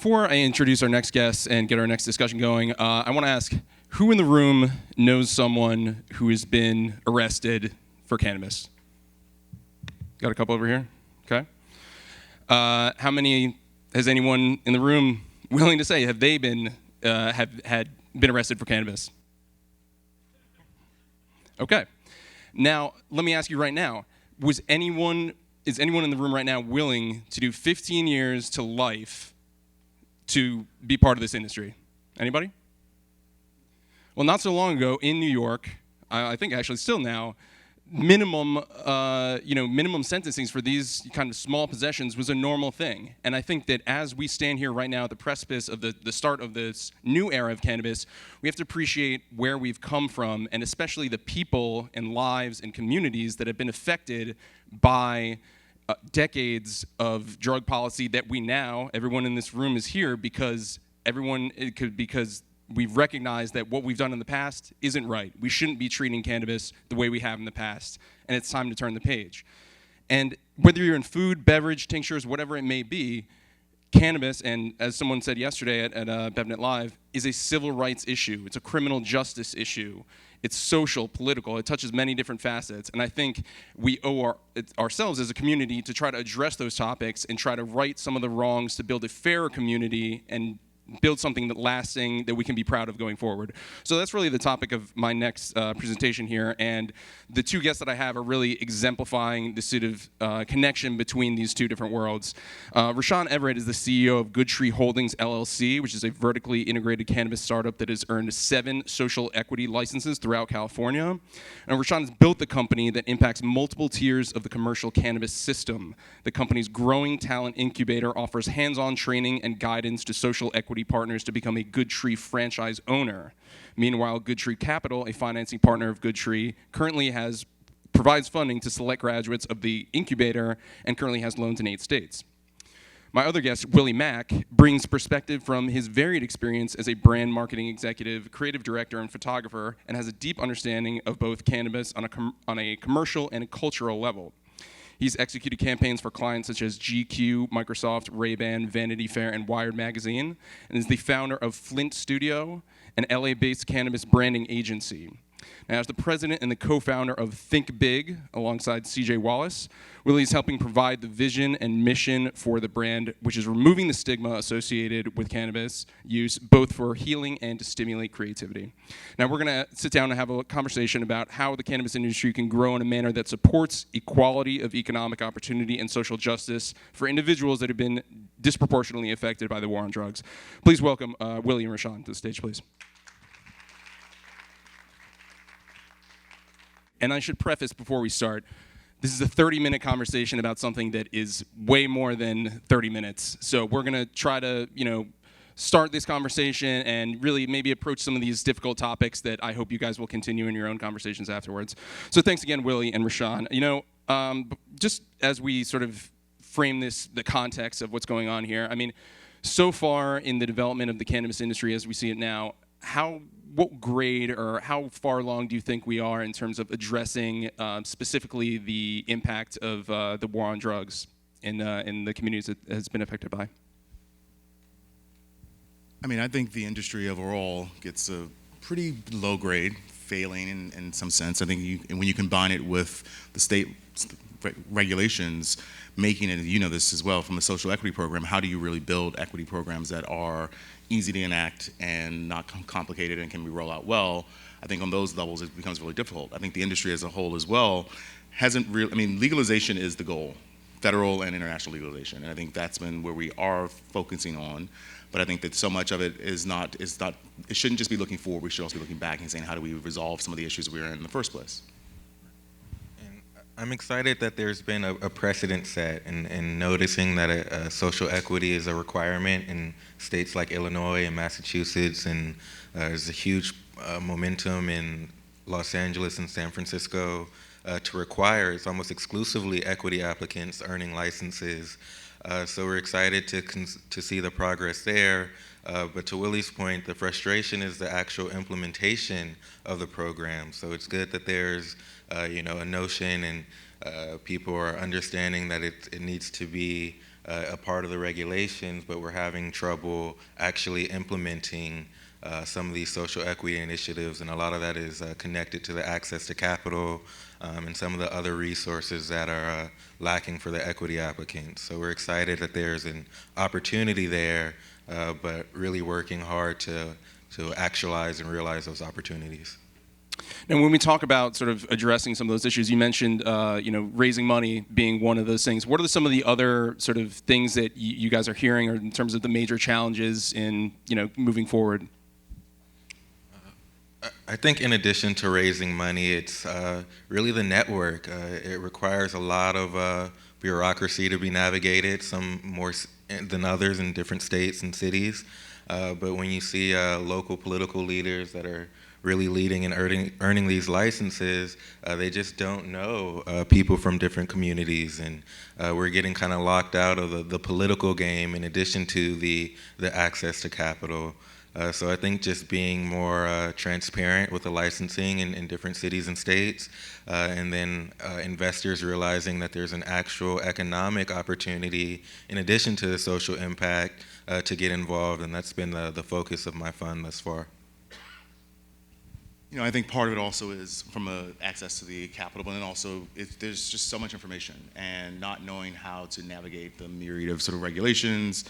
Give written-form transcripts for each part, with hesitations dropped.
before I introduce our next guest and get our next discussion going, I want to ask, who in the room knows someone who has been arrested for cannabis? Got a couple over here? Okay. How many, has anyone in the room willing to say, have they been, been arrested for cannabis? Okay. Now, let me ask you right now, is anyone in the room right now willing to do 15 years to life to be part of this industry? Anybody? Well, not so long ago in New York, I think actually still now, minimum sentencing for these kind of small possessions was a normal thing. And I think that as we stand here right now at the precipice of the start of this new era of cannabis, we have to appreciate where we've come from, and especially the people and lives and communities that have been affected by decades of drug policy that we now, everyone in this room is here because we've recognized that what we've done in the past isn't right. We shouldn't be treating cannabis the way we have in the past, and it's time to turn the page. And whether you're in food, beverage, tinctures, whatever it may be, cannabis, and as someone said yesterday at BevNet Live, is a civil rights issue. It's a criminal justice issue. It's social, political. It touches many different facets. And I think we owe ourselves as a community to try to address those topics and try to right some of the wrongs to build a fairer community and build something that lasting that we can be proud of going forward. So that's really the topic of my next presentation here, and the two guests that I have are really exemplifying the sort of connection between these two different worlds. Rashaan Everett is the CEO of Good Tree Holdings LLC, which is a vertically integrated cannabis startup that has earned 7 social equity licenses throughout California. And Rashaan has built the company that impacts multiple tiers of the commercial cannabis system. The company's growing talent incubator offers hands-on training and guidance to social equity partners to become a Good Tree franchise owner. Meanwhile, Good Tree Capital, a financing partner of Good Tree, currently provides funding to select graduates of the incubator and currently has loans in 8 states. My other guest, Willie Mack, brings perspective from his varied experience as a brand marketing executive, creative director, and photographer, and has a deep understanding of both cannabis on a commercial and a cultural level. He's executed campaigns for clients such as GQ, Microsoft, Ray-Ban, Vanity Fair, and Wired Magazine, and is the founder of Flint Studio, an LA-based cannabis branding agency. Now, as the president and the co-founder of Think Big, alongside CJ Wallace, Willie is helping provide the vision and mission for the brand, which is removing the stigma associated with cannabis use, both for healing and to stimulate creativity. Now, we're going to sit down and have a conversation about how the cannabis industry can grow in a manner that supports equality of economic opportunity and social justice for individuals that have been disproportionately affected by the war on drugs. Please welcome Willie and Rashaan to the stage, please. And I should preface before we start, this is a 30-minute conversation about something that is way more than 30 minutes. So we're going to try to, start this conversation and really maybe approach some of these difficult topics that I hope you guys will continue in your own conversations afterwards. So thanks again, Willie and Rashaan. Just as we sort of frame the context of what's going on here, I mean, so far in the development of the cannabis industry as we see it now, what grade or how far along do you think we are in terms of addressing specifically the impact of the war on drugs in the communities it has been affected by? I mean, I think the industry overall gets a pretty low grade, failing in some sense. I think when you combine it with the state regulations, making it, this as well, from a social equity program, how do you really build equity programs that are easy to enact and not complicated and can be rolled out well? I think on those levels it becomes really difficult. I think the industry as a whole as well legalization is the goal, federal and international legalization, and I think that's been where we are focusing on. But I think that so much of it is not, it shouldn't just be looking forward, we should also be looking back and saying, how do we resolve some of the issues we were in the first place? I'm excited that there's been a precedent set in noticing that a social equity is a requirement in states like Illinois and Massachusetts, and there's a huge momentum in Los Angeles and San Francisco to require, it's almost exclusively equity applicants earning licenses. So we're excited to see the progress there. But to Willie's point, the frustration is the actual implementation of the program. So it's good that there's a notion and people are understanding that it needs to be a part of the regulations, but we're having trouble actually implementing some of these social equity initiatives, and a lot of that is connected to the access to capital and some of the other resources that are lacking for the equity applicants. So we're excited that there's an opportunity there, but really working hard to actualize and realize those opportunities. And when we talk about sort of addressing some of those issues, you mentioned, raising money being one of those things. What are some of the other sort of things that you guys are hearing, or in terms of the major challenges in, moving forward? I think in addition to raising money, it's really the network. It requires a lot of bureaucracy to be navigated, some more than others in different states and cities. But when you see local political leaders that are really leading and earning these licenses, they just don't know people from different communities, and we're getting kind of locked out of the political game in addition to the access to capital. So I think just being more transparent with the licensing in different cities and states, and then investors realizing that there's an actual economic opportunity in addition to the social impact to get involved, and that's been the focus of my fund thus far. I think part of it also is from access to the capital, but then also there's just so much information, and not knowing how to navigate the myriad of sort of regulations.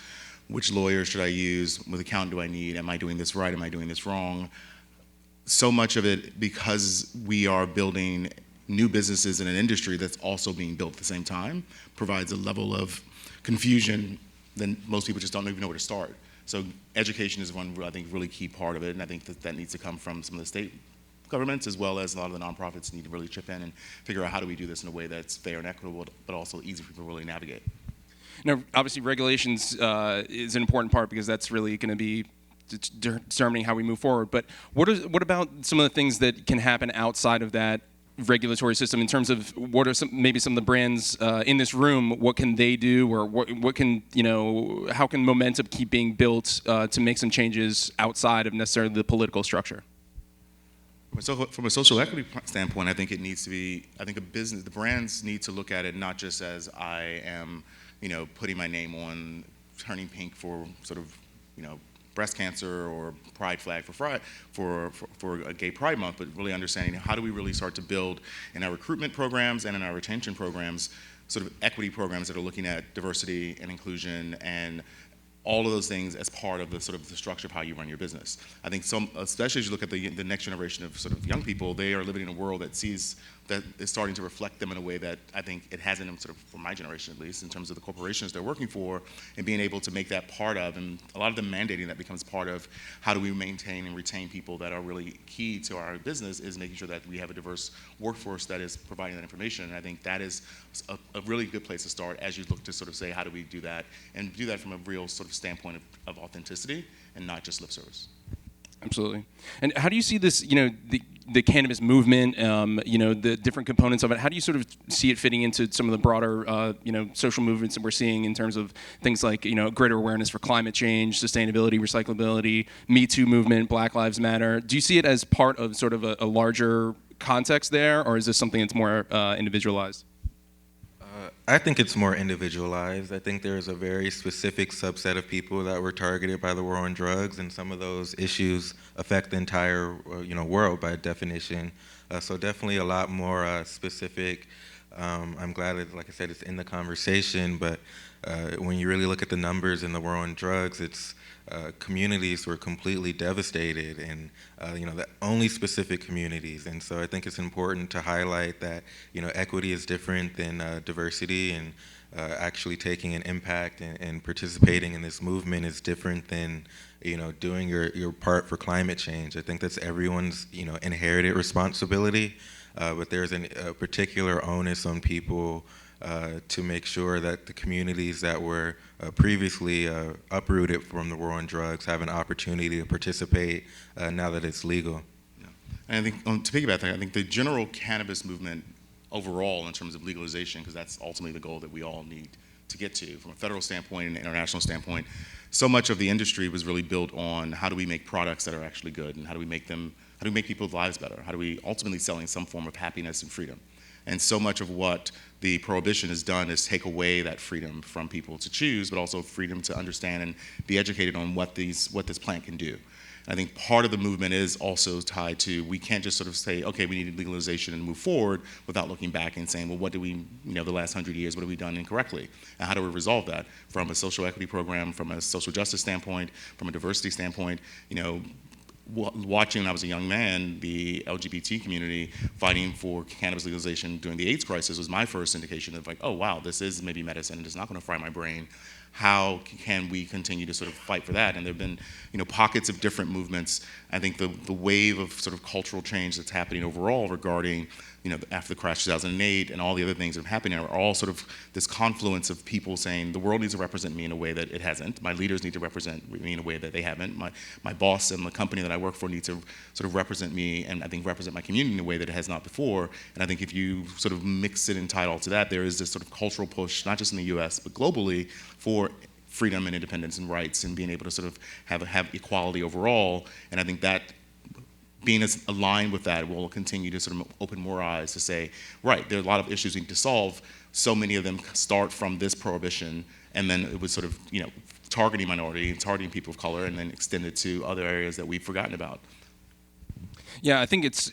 Which lawyer should I use? What account do I need? Am I doing this right? Am I doing this wrong? So much of it, because we are building new businesses in an industry that's also being built at the same time, provides a level of confusion that most people just don't even know where to start. So education is one, I think, really key part of it, and I think that needs to come from some of the state governments, as well as a lot of the nonprofits need to really chip in and figure out how do we do this in a way that's fair and equitable, but also easy for people to really navigate. Now, obviously, regulations is an important part, because that's really going to be determining how we move forward. But what about some of the things that can happen outside of that regulatory system, in terms of what are maybe some of the brands in this room? What can they do, or what can how can momentum keep being built to make some changes outside of necessarily the political structure? So from a social equity standpoint, I think it needs to be. I think the brands need to look at it not just as I am, putting my name on turning pink for sort of, breast cancer, or pride flag for a gay pride month, but really understanding how do we really start to build in our recruitment programs and in our retention programs, sort of equity programs that are looking at diversity and inclusion and all of those things as part of the sort of the structure of how you run your business. I think especially as you look at the next generation of sort of young people, they are living in a world that is starting to reflect them in a way that I think it hasn't, sort of for my generation at least, in terms of the corporations they're working for, and being able to make that part of, and a lot of the mandating that becomes part of how do we maintain and retain people that are really key to our business, is making sure that we have a diverse workforce that is providing that information. And I think that is a really good place to start as you look to sort of say, how do we do that, and do that from a real sort of standpoint of authenticity and not just lip service. Absolutely. And how do you see this, the cannabis movement, the different components of it? How do you sort of see it fitting into some of the broader, social movements that we're seeing in terms of things like, greater awareness for climate change, sustainability, recyclability, Me Too movement, Black Lives Matter? Do you see it as part of sort of a larger context there, or is this something that's more individualized? I think it's more individualized. I think there's a very specific subset of people that were targeted by the war on drugs, and some of those issues affect the entire world by definition. So definitely a lot more specific. I'm glad that, like I said, it's in the conversation, but when you really look at the numbers in the war on drugs, it's communities were completely devastated, and the only specific communities. And so I think it's important to highlight that equity is different than diversity, and actually taking an impact and participating in this movement is different than doing your part for climate change. I think that's everyone's inherited responsibility, but there's a particular onus on people to make sure that the communities that were previously uprooted from the war on drugs have an opportunity to participate now that it's legal. Yeah. And I think, to piggyback that, I think the general cannabis movement overall, in terms of legalization, because that's ultimately the goal that we all need to get to from a federal standpoint and an international standpoint, so much of the industry was really built on how do we make products that are actually good, and how do we make people's lives better? How do we ultimately selling some form of happiness and freedom? And so much of what the prohibition has done is take away that freedom from people to choose, but also freedom to understand and be educated on what this plant can do. I think part of the movement is also tied to, we can't just sort of say, okay, we need legalization and move forward without looking back and saying, well, what do we, the last 100 years, what have we done incorrectly? And how do we resolve that from a social equity program, from a social justice standpoint, from a diversity standpoint? Watching when I was a young man, the LGBT community fighting for cannabis legalization during the AIDS crisis was my first indication of like, oh wow, this is maybe medicine, and it's not going to fry my brain. How can we continue to sort of fight for that? And there have been, pockets of different movements. I think the wave of sort of cultural change that's happening overall regarding, after the crash 2008 and all the other things that are happening are all sort of this confluence of people saying the world needs to represent me in a way that it hasn't. My leaders need to represent me in a way that they haven't. My boss and the company that I work for need to sort of represent me and I think represent my community in a way that it has not before. And I think if you sort of mix it and tie it all to that, there is this sort of cultural push, not just in the US, but globally, for freedom and independence and rights and being able to sort of have equality overall. And I think that being as aligned with that will continue to sort of open more eyes to say, right, there are a lot of issues we need to solve. So many of them start from this prohibition, and then it was sort of, targeting minority and targeting people of color, and then extend it to other areas that we've forgotten about. Yeah, I think it's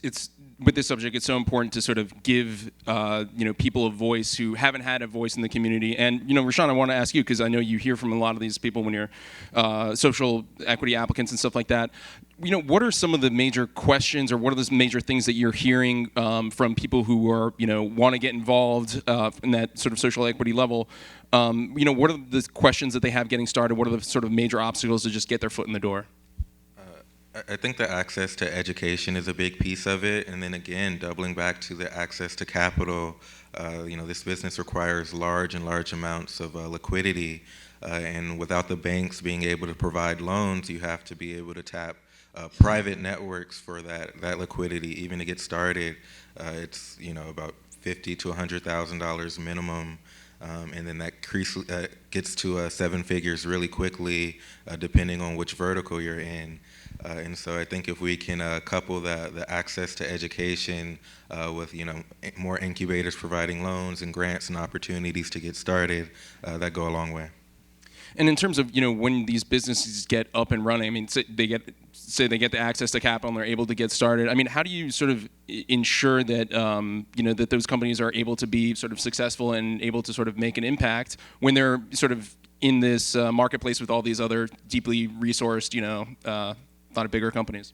with this subject, it's so important to sort of give people a voice who haven't had a voice in the community. And Rashaan, I want to ask you, because I know you hear from a lot of these people when you're social equity applicants and stuff like that. What are some of the major questions, or what are the major things that you're hearing from people who are want to get involved in that sort of social equity level? What are the questions that they have getting started? What are the sort of major obstacles to just get their foot in the door? I think the access to education is a big piece of it, and then again, doubling back to the access to capital. This business requires large amounts of liquidity, and without the banks being able to provide loans, you have to be able to tap private networks for that liquidity. Even to get started, it's about $50,000 to $100,000 minimum. And then that gets to 7 figures really quickly, depending on which vertical you're in. And so I think if we can couple the access to education with more incubators providing loans and grants and opportunities to get started, that go a long way. And in terms of when these businesses get up and running, I mean, say they get the access to capital and they're able to get started. I mean, how do you sort of ensure that that those companies are able to be sort of successful and able to sort of make an impact when they're sort of in this marketplace with all these other deeply resourced, a lot of bigger companies?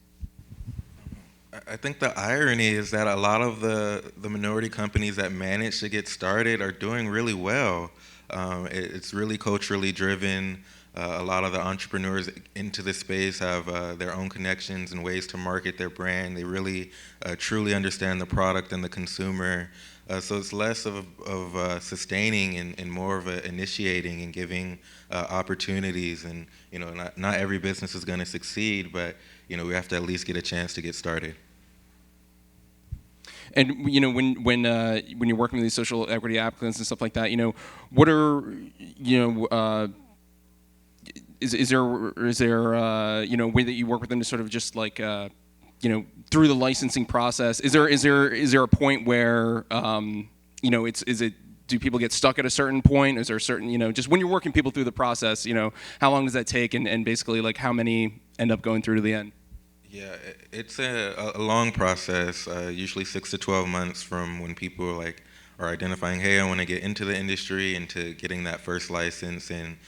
I think the irony is that a lot of the minority companies that manage to get started are doing really well. It's really culturally driven. A lot of the entrepreneurs into this space have their own connections and ways to market their brand. They really truly understand the product and the consumer. So it's less of sustaining and more of initiating and giving opportunities. And not every business is going to succeed, but we have to at least get a chance to get started. And when you're working with these social equity applicants and stuff like that, what are is there a way that you work with them to sort of just like through the licensing process? Is there a point where do people get stuck at a certain point? Is there a certain just when you're working people through the process, how long does that take, and basically like how many end up going through to the end? Yeah, it's a long process, usually 6 to 12 months from when people are identifying, hey, I want to get into the industry, into getting that first license in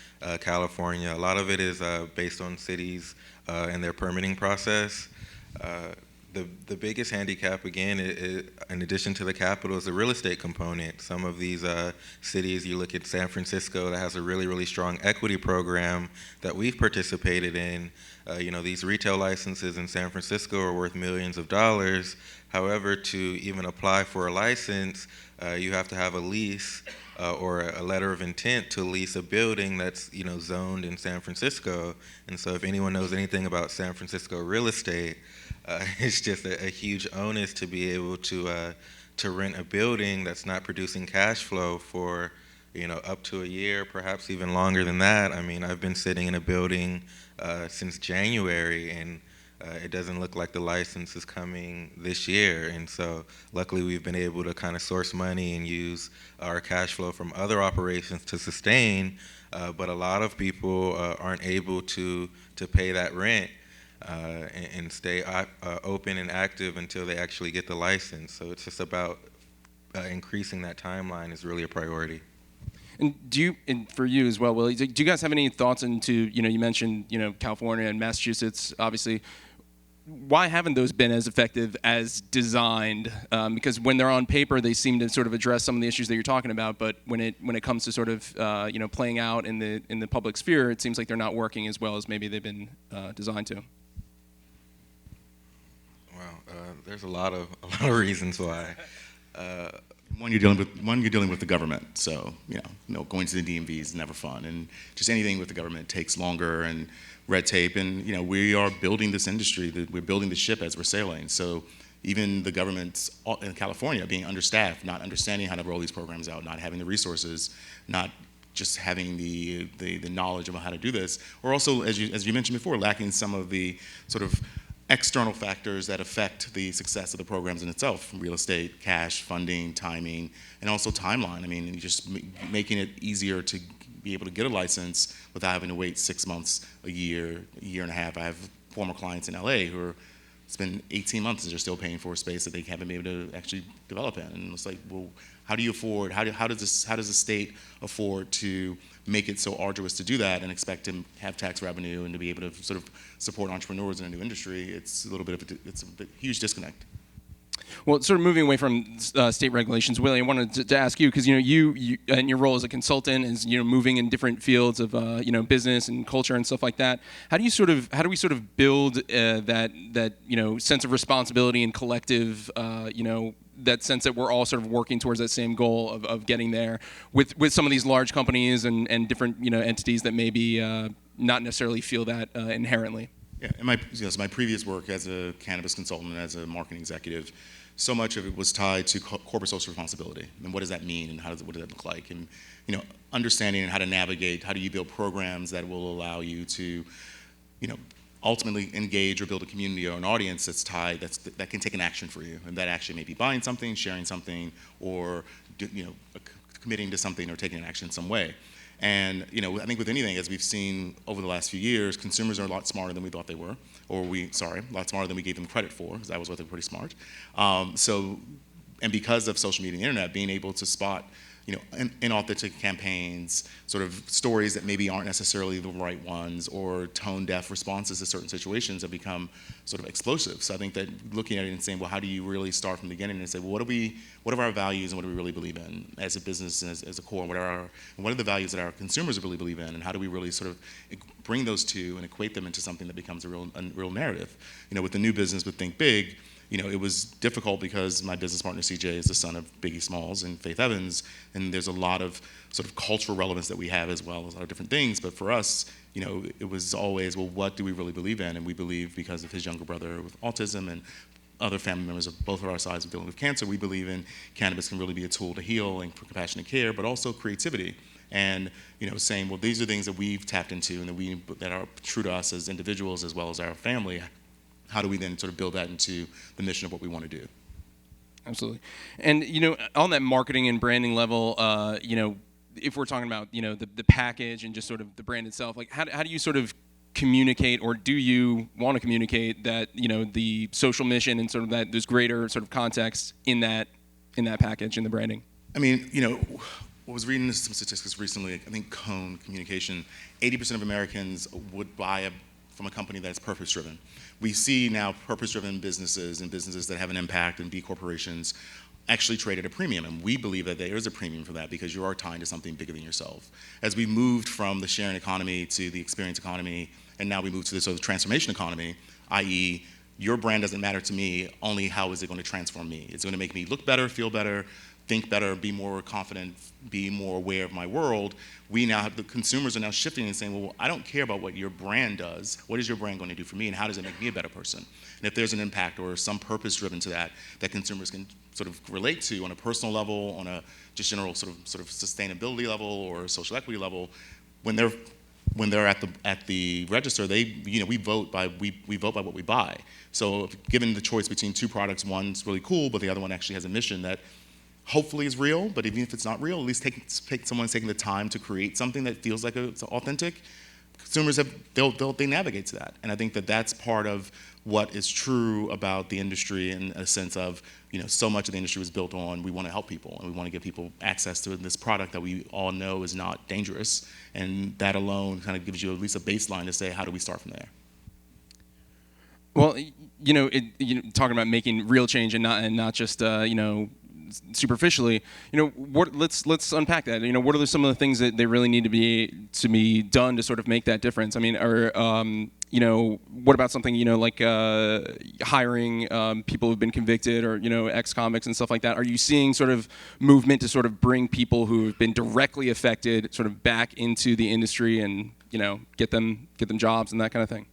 California. A lot of it is based on cities and their permitting process. The biggest handicap, again, in addition to the capital, is the real estate component. Some of these cities, you look at San Francisco, that has a really, really strong equity program that we've participated in. These retail licenses in San Francisco are worth millions of dollars. However, to even apply for a license, you have to have a lease or a letter of intent to lease a building that's zoned in San Francisco. And so if anyone knows anything about San Francisco real estate, it's just a huge onus to be able to rent a building that's not producing cash flow for up to a year, perhaps even longer than that. I mean, I've been sitting in a building since January, and it doesn't look like the license is coming this year. And so luckily we've been able to kind of source money and use our cash flow from other operations to sustain, but a lot of people aren't able to pay that rent and stay open and active until they actually get the license. So it's just about increasing that timeline is really a priority. And and for you as well, Willie, do you guys have any thoughts into, you mentioned, California and Massachusetts, obviously. Why haven't those been as effective as designed? Because when they're on paper, they seem to sort of address some of the issues that you're talking about, but when it comes to sort of, playing out in the public sphere, it seems like they're not working as well as maybe they've been designed to. Wow, there's a lot of reasons why. One, you're dealing with the government, so going to the DMV is never fun, and just anything with the government takes longer and red tape. And we are building this industry, we're building the ship as we're sailing. So even the governments in California being understaffed, not understanding how to roll these programs out, not having the resources, not just having the knowledge about how to do this, or also, as you mentioned before, lacking some of the sort of external factors that affect the success of the programs in itself, from real estate, cash, funding, timing, and also timeline. I mean, just making it easier to be able to get a license without having to wait 6 months, a year and a half. I have former clients in LA who it's been 18 months and they're still paying for a space that they haven't been able to actually develop in. And it's like, well, how do you afford, how does the state afford to make it so arduous to do that and expect to have tax revenue and to be able to sort of support entrepreneurs in a new industry? It's a little bit of a huge disconnect. Well, sort of moving away from state regulations, Willie, I wanted to ask you, because you and your role as a consultant is moving in different fields of business and culture and stuff like that. How do we sort of build that sense of responsibility and collective that sense that we're all sort of working towards that same goal of getting there with some of these large companies and different entities that maybe not necessarily feel that inherently? Yeah, in my previous work as a cannabis consultant and as a marketing executive, so much of it was tied to corporate social responsibility. And what does that mean, and what does that look like? And understanding how to navigate, how do you build programs that will allow you to, ultimately engage or build a community or an audience that's tied, that can take an action for you, and that action may be buying something, sharing something, or committing to something or taking an action in some way. And I think with anything, as we've seen over the last few years, consumers are a lot smarter than we thought they were, a lot smarter than we gave them credit for, because I was with them pretty smart. And because of social media and the internet, being able to spot inauthentic campaigns, sort of stories that maybe aren't necessarily the right ones, or tone-deaf responses to certain situations have become sort of explosive. So I think that looking at it and saying, well, how do you really start from the beginning and say, well, what are our values and what do we really believe in as a business and as a core, and what are the values that our consumers really believe in, and how do we really sort of bring those two and equate them into something that becomes a real narrative? With the new business with Think Big, it was difficult because my business partner, CJ, is the son of Biggie Smalls and Faith Evans, and there's a lot of sort of cultural relevance that we have, as well as a lot of different things. But for us, it was always, well, what do we really believe in? And we believe, because of his younger brother with autism and other family members of both of our sides dealing with cancer, we believe in cannabis can really be a tool to heal and for compassionate care, but also creativity. And saying, well, these are things that we've tapped into and that are true to us as individuals as well as our family. How do we then sort of build that into the mission of what we want to do? Absolutely. And, on that marketing and branding level, if we're talking about, the package and just sort of the brand itself, like how do you sort of communicate, or do you want to communicate that, the social mission and sort of that, those greater sort of context in that package, in the branding? I mean, I was reading some statistics recently. I think Cone Communication, 80% of Americans would buy from a company that's purpose-driven. We see now purpose-driven businesses and businesses that have an impact, and B corporations actually trade at a premium, and we believe that there is a premium for that because you are tying to something bigger than yourself. As we moved from the sharing economy to the experience economy, and now we move to this sort of transformation economy, i.e., your brand doesn't matter to me, only how is it going to transform me? It's going to make me look better, feel better, think better, be more confident, be more aware of my world. We now have, the consumers are now shifting and saying, well, I don't care about what your brand does. What is your brand going to do for me, and how does it make me a better person? And if there's an impact or some purpose driven to that consumers can sort of relate to on a personal level, on a just general sort of sustainability level or social equity level, when they're when they're at the register, we vote by what we buy. So given the choice between two products, one's really cool, but the other one actually has a mission that hopefully is real, but even if it's not real, at least someone's taking the time to create something that feels like it's authentic. Consumers they navigate to that, and I think that that's part of what is true about the industry in a sense of, so much of the industry was built on we want to help people and we want to give people access to this product that we all know is not dangerous, and that alone kind of gives you at least a baseline to say how do we start from there. Well, talking about making real change and not just superficially, let's unpack that. What are some of the things that they really need to be done to sort of make that difference? I mean, what about something like hiring people who've been convicted or ex-convicts and stuff like that? Are you seeing sort of movement to sort of bring people who have been directly affected sort of back into the industry and get them jobs and that kind of thing?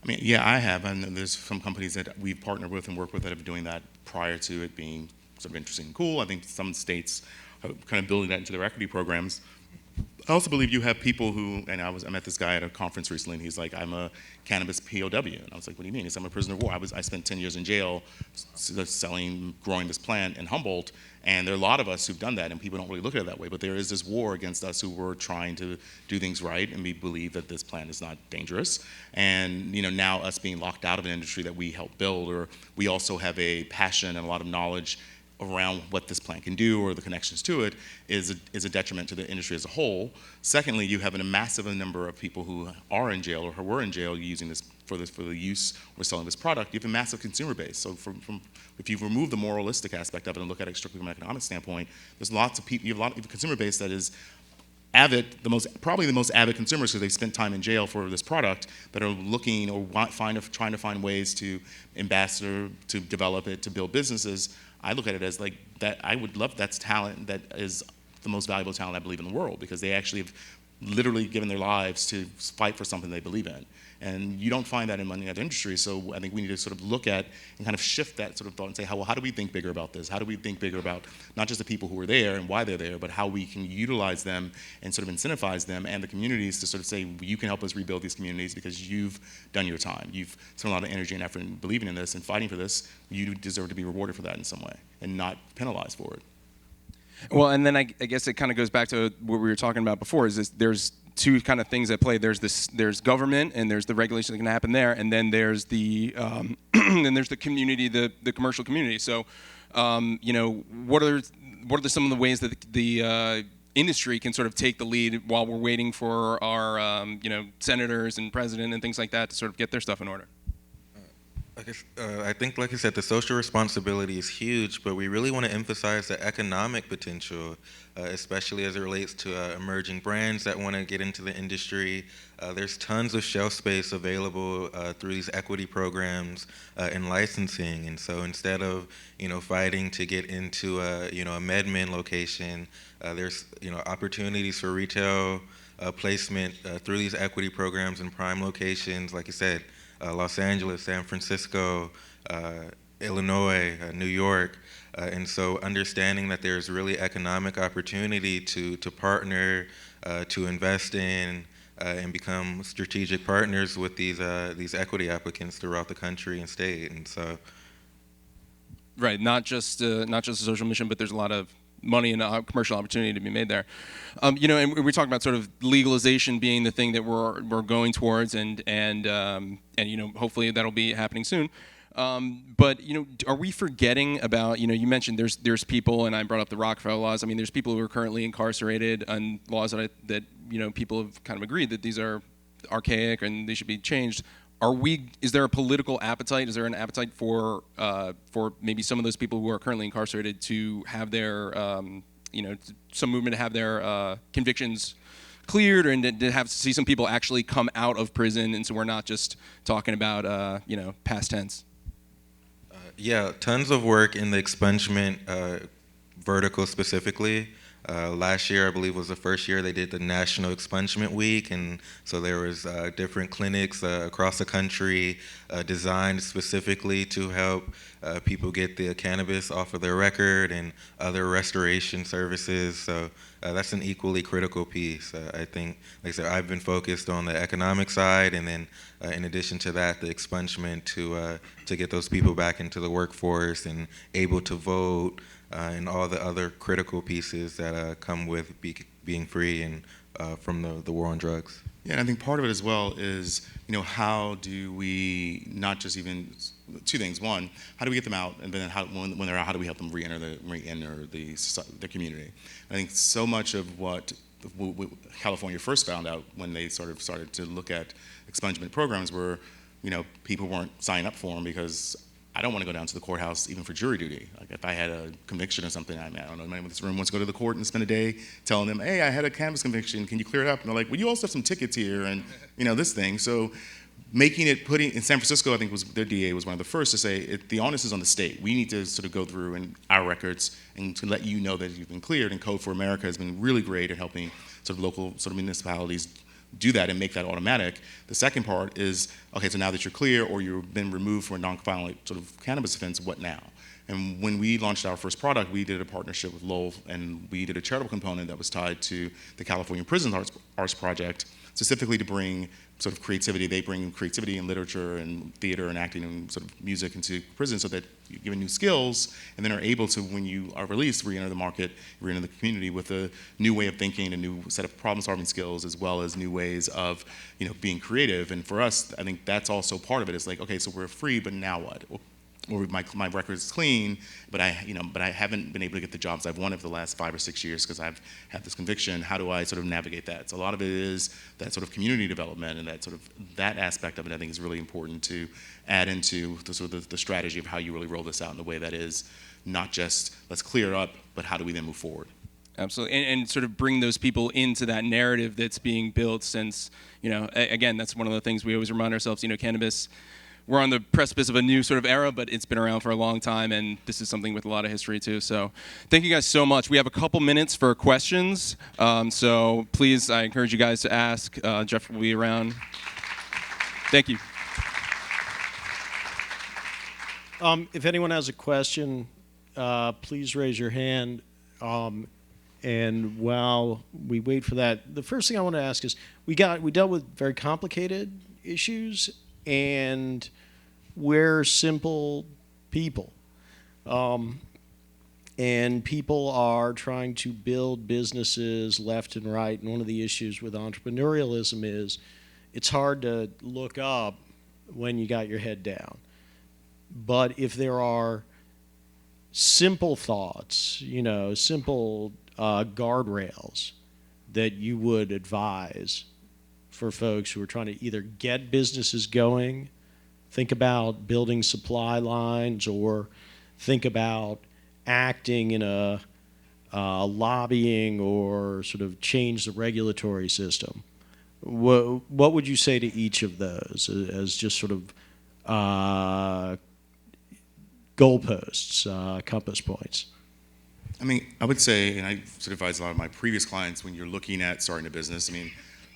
I mean, yeah, I have, and there's some companies that we've partnered with and worked with that have been doing that prior to it being sort of interesting and cool. I think some states are kind of building that into their equity programs. I also believe you have people who, and I met this guy at a conference recently, and he's like, I'm a cannabis POW. And I was like, what do you mean? He said, I'm a prisoner of war. I spent 10 years in jail growing this plant in Humboldt, and there are a lot of us who've done that, and people don't really look at it that way, but there is this war against us who were trying to do things right, and we believe that this plant is not dangerous. And now us being locked out of an industry that we helped build, or we also have a passion and a lot of knowledge around what this plant can do or the connections to it is a detriment to the industry as a whole. Secondly, you have a massive number of people who are in jail or who were in jail using this for the use or selling this product. You have a massive consumer base. So if you remove the moralistic aspect of it and look at it strictly from an economic standpoint, there's lots of people. You have a lot of consumer base that is avid, probably the most avid consumers because they've spent time in jail for this product, that are looking or trying to find ways to ambassador, to develop it, to build businesses. I look at it as like that. I would love that's talent that is the most valuable talent I believe in the world, because they actually have literally given their lives to fight for something they believe in. And you don't find that in many other industries. So I think we need to sort of look at and kind of shift that sort of thought and say, how do we think bigger about this? How do we think bigger about not just the people who are there and why they're there, but how we can utilize them and sort of incentivize them and the communities to sort of say, you can help us rebuild these communities because you've done your time. You've spent a lot of energy and effort in believing in this and fighting for this. You deserve to be rewarded for that in some way and not penalized for it. Well, and then I guess it kind of goes back to what we were talking about before, is there's two kind of things at play. There's government, and there's the regulation that can happen there, and then there's the community, the commercial community. So, what are some of the ways that the industry can sort of take the lead while we're waiting for our senators and president and things like that to sort of get their stuff in order? I think, like I said, the social responsibility is huge, but we really want to emphasize the economic potential, especially as it relates to emerging brands that want to get into the industry. There's tons of shelf space available through these equity programs and licensing, and so instead of fighting to get into a MedMen location, there's opportunities for retail placement through these equity programs in prime locations, like you said. Los Angeles, San Francisco, Illinois, New York, and so understanding that there's really economic opportunity to partner, to invest in, and become strategic partners with these equity applicants throughout the country and state, and so. Right, not just a social mission, but there's a lot of money and commercial opportunity to be made there. And we're talking about sort of legalization being the thing that we're going towards, and hopefully that'll be happening soon. But are we forgetting about you mentioned there's people, and I brought up the Rockefeller laws. I mean, there's people who are currently incarcerated on laws that people have kind of agreed that these are archaic and they should be changed. Is there a political appetite? Is there an appetite for maybe some of those people who are currently incarcerated to have their, some movement to have their convictions cleared, and to see some people actually come out of prison, and so we're not just talking about, past tense? Yeah, tons of work in the expungement vertical specifically. Last year, I believe, was the first year they did the National Expungement Week, and so there was different clinics across the country designed specifically to help people get the cannabis off of their record and other restoration services. So that's an equally critical piece. I think, like I said, I've been focused on the economic side, and then in addition to that, the expungement to get those people back into the workforce and able to vote. And all the other critical pieces that come with being free and from the war on drugs. Yeah, and I think part of it as well is, how do we not just even two things? One, how do we get them out, and then when they're out, how do we help them re-enter the community? I think so much of what California first found out when they sort of started to look at expungement programs were, people weren't signing up for them because I don't want to go down to the courthouse even for jury duty. Like if I had a conviction or something, I don't know, anyone in this room wants to go to the court and spend a day telling them, hey, I had a cannabis conviction, can you clear it up? And they're like, well, you also have some tickets here and this thing. So putting in San Francisco, I think their DA was one of the first to say the onus is on the state. We need to sort of go through and our records and to let you know that you've been cleared. And Code for America has been really great at helping sort of local sort of municipalities do that and make that automatic. The second part is, okay, so now that you're clear or you've been removed for a non-violent sort of cannabis offense, what now? And when we launched our first product, we did a partnership with Lowell, and we did a charitable component that was tied to the California Prison Arts Project, specifically to bring sort of creativity. They bring creativity and literature and theater and acting and sort of music into prison so that you're given new skills and then are able to, when you are released, re-enter the market, re-enter the community with a new way of thinking, a new set of problem-solving skills, as well as new ways of, being creative. And for us, I think that's also part of it. It's like, okay, so we're free, but now what? Or my record is clean, but I haven't been able to get the jobs I've wanted for the last 5 or 6 years because I've had this conviction. How do I sort of navigate that? So a lot of it is that sort of community development and that aspect of it. I think is really important to add into the strategy of how you really roll this out in a way that is not just let's clear it up, but how do we then move forward? Absolutely, and sort of bring those people into that narrative that's being built. Since again, that's one of the things we always remind ourselves. Cannabis. We're on the precipice of a new sort of era, but it's been around for a long time, and this is something with a lot of history too. So thank you guys so much. We have a couple minutes for questions, so please, I encourage you guys to ask. Jeff will be around. Thank you. If anyone has a question, please raise your hand. And while we wait for that, the first thing I want to ask is, we dealt with very complicated issues, and we're simple people. And people are trying to build businesses left and right. And one of the issues with entrepreneurialism is it's hard to look up when you got your head down. But if there are simple thoughts, simple guardrails that you would advise for folks who are trying to either get businesses going, think about building supply lines, or think about acting in a lobbying or sort of change the regulatory system. What would you say to each of those as just sort of goalposts, compass points? I mean, I would say, and I sort of advise a lot of my previous clients, when you're looking at starting a business,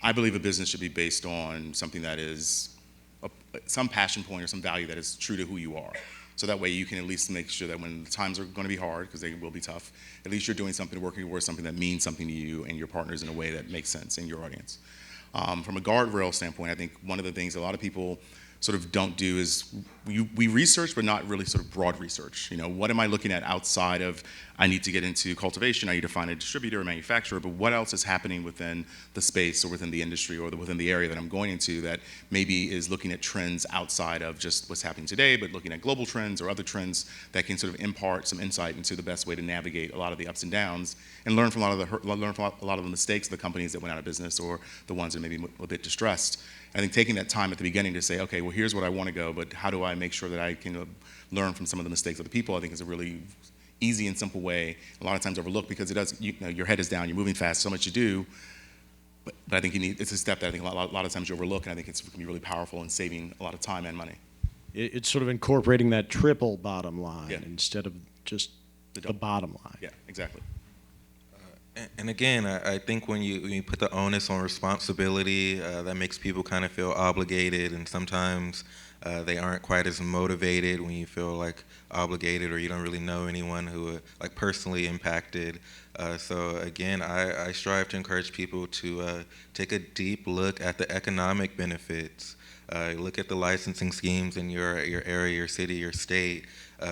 I believe a business should be based on something that is some passion point or some value that is true to who you are. So that way you can at least make sure that when the times are going to be hard, because they will be tough, at least you're doing something, working towards something that means something to you and your partners in a way that makes sense in your audience. From a guardrail standpoint, I think one of the things a lot of people sort of don't do is we research, but not really sort of broad research. What am I looking at outside of, I need to get into cultivation, I need to find a distributor or manufacturer, but what else is happening within the space or within the industry or within the area that I'm going into that maybe is looking at trends outside of just what's happening today, but looking at global trends or other trends that can sort of impart some insight into the best way to navigate a lot of the ups and downs and learn from a lot of the mistakes of the companies that went out of business or the ones that may be a bit distressed. I think taking that time at the beginning to say, okay, well, here's what I want to go, but how do I make sure that I can learn from some of the mistakes of the people, I think is a really easy and simple way, a lot of times overlooked because it does, your head is down, you're moving fast, so much to do, but I think it's a step that I think a lot of times you overlook, and I think it can be really powerful in saving a lot of time and money. It's sort of incorporating that triple bottom line instead of just the bottom line. Yeah, exactly. And again, I think when you put the onus on responsibility, that makes people kind of feel obligated, and sometimes they aren't quite as motivated when you feel like obligated or you don't really know anyone who like personally impacted. So again, I strive to encourage people to take a deep look at the economic benefits. Look at the licensing schemes in your area, your city, your state.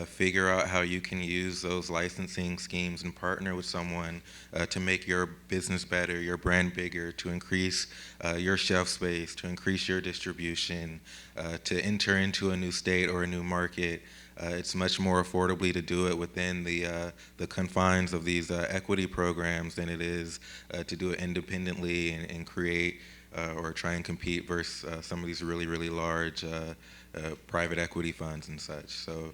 Figure out how you can use those licensing schemes and partner with someone to make your business better, your brand bigger, to increase your shelf space, to increase your distribution, to enter into a new state or a new market. It's much more affordably to do it within the confines of these equity programs than it is to do it independently and create or try and compete versus some of these really, really large private equity funds and such. So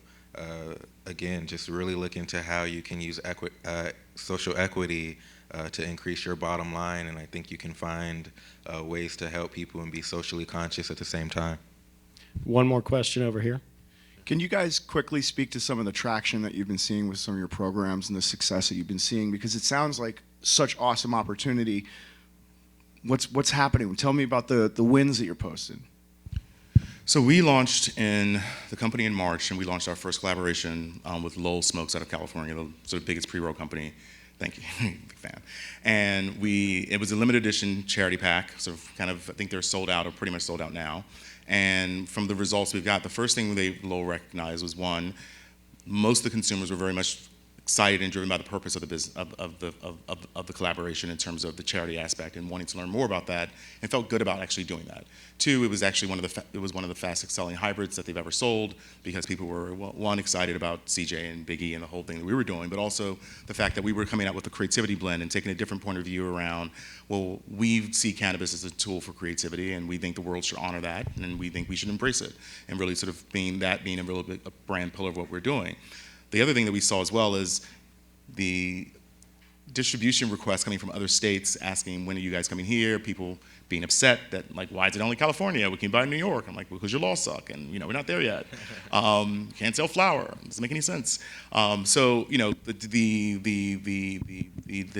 again, just really look into how you can use social equity to increase your bottom line, and I think you can find ways to help people and be socially conscious at the same time. One more question over here. Can you guys quickly speak to some of the traction that you've been seeing with some of your programs and the success that you've been seeing? Because it sounds like such awesome opportunity. What's happening? Tell me about the wins that you're posting. So we launched the company in March, and we launched our first collaboration with Lowell Smokes out of California, the sort of biggest pre-roll company. Thank you, big fan. And it was a limited edition charity pack, sort of kind of, I think they're sold out or pretty much sold out now. And from the results we've got, the first thing Lowell recognized was, one, most of the consumers were very much excited and driven by the purpose of the business of the collaboration in terms of the charity aspect and wanting to learn more about that, and felt good about actually doing that. Two, it was actually one of the fastest selling hybrids that they've ever sold, because people were, one, excited about CJ and Biggie and the whole thing that we were doing, but also the fact that we were coming out with the creativity blend and taking a different point of view around, well, we see cannabis as a tool for creativity, and we think the world should honor that, and we think we should embrace it, and really sort of being a real big a brand pillar of what we're doing. The other thing that we saw as well is the distribution requests coming from other states asking, when are you guys coming here? People being upset that, like, why is it only California? We can buy in New York. I'm like, well, because your laws suck, and we're not there yet. Can't sell flour. Doesn't make any sense. So the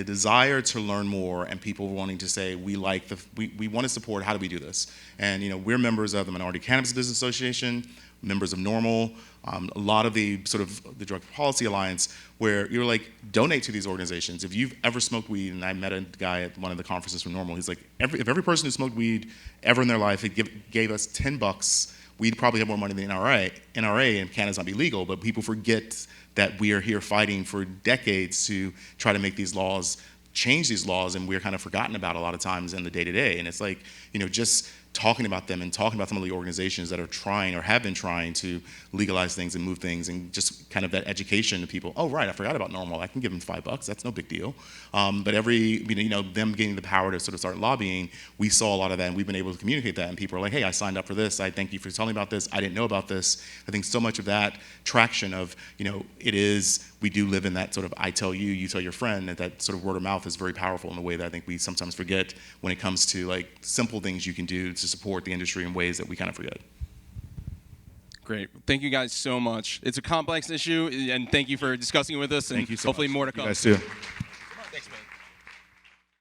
desire to learn more and people wanting to say, we want to support. How do we do this? And we're members of the Minority Cannabis Business Association, members of NORML, a lot of the sort of the Drug Policy Alliance, where you're like, donate to these organizations. If you've ever smoked weed, and I met a guy at one of the conferences from NORML, he's like, if every person who smoked weed ever in their life gave us $10, we'd probably have more money than NRA, and cannabis not be legal, but people forget that we are here fighting for decades to try to make these laws, change these laws, and we're kind of forgotten about a lot of times in the day-to-day. And it's like, just talking about them and talking about some of the organizations that are trying or have been trying to legalize things and move things, and just kind of that education to people. Oh, right, I forgot about NORML. I can give them $5. That's no big deal. But them getting the power to sort of start lobbying, we saw a lot of that, and we've been able to communicate that. And people are like, hey, I signed up for this. I thank you for telling me about this. I didn't know about this. I think so much of that traction of, we do live in that sort of I tell you, you tell your friend, that sort of word of mouth is very powerful in a way that I think we sometimes forget when it comes to like simple things you can do to support the industry in ways that we kind of forget. Great. Thank you guys so much. It's a complex issue, and thank you for discussing it with us, and Thank you so hopefully much. more to come. You guys too.